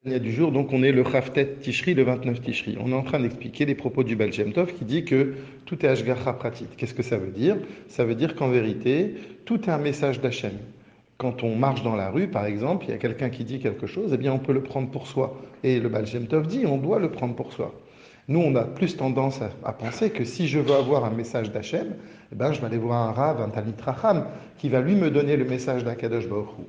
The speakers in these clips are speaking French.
Du jour, donc on est le Chaftet Tishri, le 29 Tishri. On est en train d'expliquer les propos du Baal Shem Tov qui dit que tout est Ashgacha Pratit. Qu'est-ce que ça veut dire? Ça veut dire qu'en vérité, tout est un message d'Hachem. Quand on marche dans la rue, par exemple, il y a quelqu'un qui dit quelque chose, eh bien on peut le prendre pour soi. Et le Baal Shem Tov dit, on doit le prendre pour soi. Nous, on a plus tendance à penser que si je veux avoir un message d'Hachem, eh ben, je vais aller voir un Rav, un Talmid Racham, qui va lui me donner le message d'Akadosh Baruch Hu.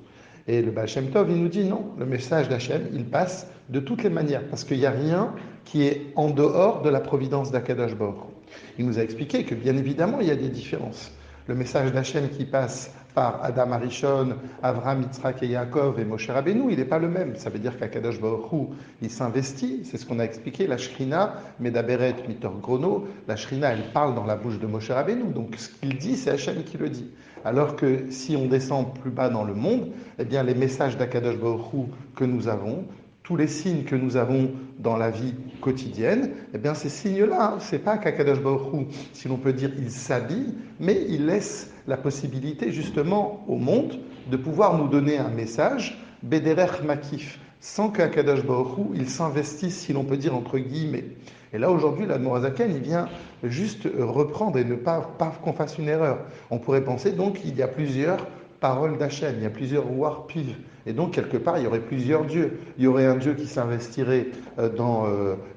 Et le Baal Shem Tov, il nous dit non, le message d'Hachem, il passe de toutes les manières, parce qu'il n'y a rien qui est en dehors de la providence d'Akadosh Baruch Hu. Il nous a expliqué que bien évidemment, il y a des différences. Le message d'Hachem qui passe par Adam Arishon, Avram, Yitzhak et Yaakov et Moshe Rabbeinu, il n'est pas le même. Ça veut dire qu'Akadosh Baruch Hu, il s'investit, c'est ce qu'on a expliqué, la Shrina, Medaberet, Mitor Grono, la Shrina, elle parle dans la bouche de Moshe Rabbeinu, donc ce qu'il dit, c'est Hachem qui le dit. Alors que si on descend plus bas dans le monde, eh bien les messages d'Akadosh Baruch Hu que nous avons, tous les signes que nous avons dans la vie quotidienne, eh bien ces signes-là, c'est pas qu'Akadosh Baruch Hu, si l'on peut dire, il s'habille, mais il laisse la possibilité justement au monde de pouvoir nous donner un message, Bederech Makif, sans qu'Akadosh Baruch Hu, il s'investisse, si l'on peut dire, entre guillemets. Et là, aujourd'hui, l'Admorazaken, il vient juste reprendre et ne pas qu'on fasse une erreur. On pourrait penser donc qu'il y a plusieurs paroles d'Hachem, il y a plusieurs Ruach Piv. Et donc, quelque part, il y aurait plusieurs dieux. Il y aurait un dieu qui s'investirait dans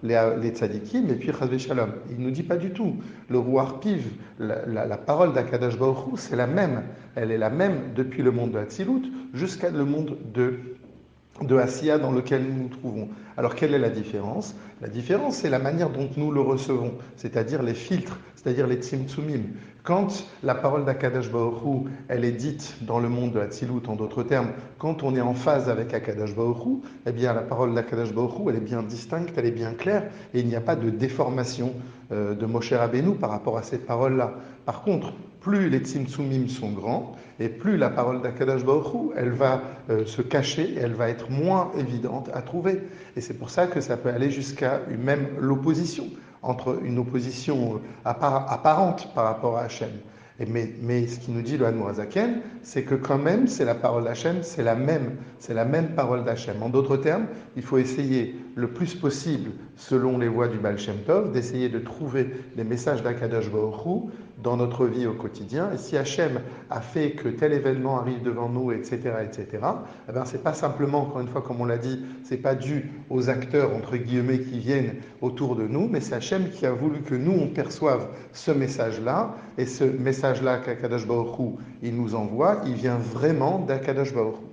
les tzadikim, et puis Chazvé Shalom. Il ne nous dit pas du tout. Le Ruach Piv, la parole d'Akadosh Baruch Hu, c'est la même. Elle est la même depuis le monde de Hatzilut jusqu'à le monde de Asiya dans lequel nous nous trouvons. Alors quelle est la différence? La différence, c'est la manière dont nous le recevons, c'est-à-dire les filtres, c'est-à-dire les tzimtzumim. Quand la parole d'Akadosh Baruch Hu, elle est dite dans le monde de Hatzilut, en d'autres termes, quand on est en phase avec Akadosh Baruch Hu, eh bien la parole d'Akadosh Baruch Hu, elle est bien distincte, elle est bien claire, et il n'y a pas de déformation de Moshe Rabbeinu par rapport à cette parole-là. Par contre, plus les tzimtzumim sont grands, et plus la parole d'Akadosh Baruch Hu, elle va se cacher, elle va être moins évidente à trouver. Et c'est pour ça que ça peut aller jusqu'à même l'opposition, entre une opposition apparente par rapport à Hachem. Mais ce qui nous dit le Hadmorazaken, c'est que quand même, c'est la parole d'Hachem, c'est la même parole d'Hachem. En d'autres termes, il faut essayer le plus possible, selon les voies du Baal Shem Tov, d'essayer de trouver les messages d'Akadosh Baruch Hu dans notre vie au quotidien. Et si Hachem a fait que tel événement arrive devant nous, etc., eh bien, c'est pas simplement, encore une fois, comme on l'a dit, c'est pas dû aux acteurs, entre guillemets, qui viennent autour de nous, mais c'est Hachem qui a voulu que nous, on perçoive ce message-là, et ce message-là qu'Akadosh Baruch Hu, il nous envoie, il vient vraiment d'Akadosh Baruch Hu.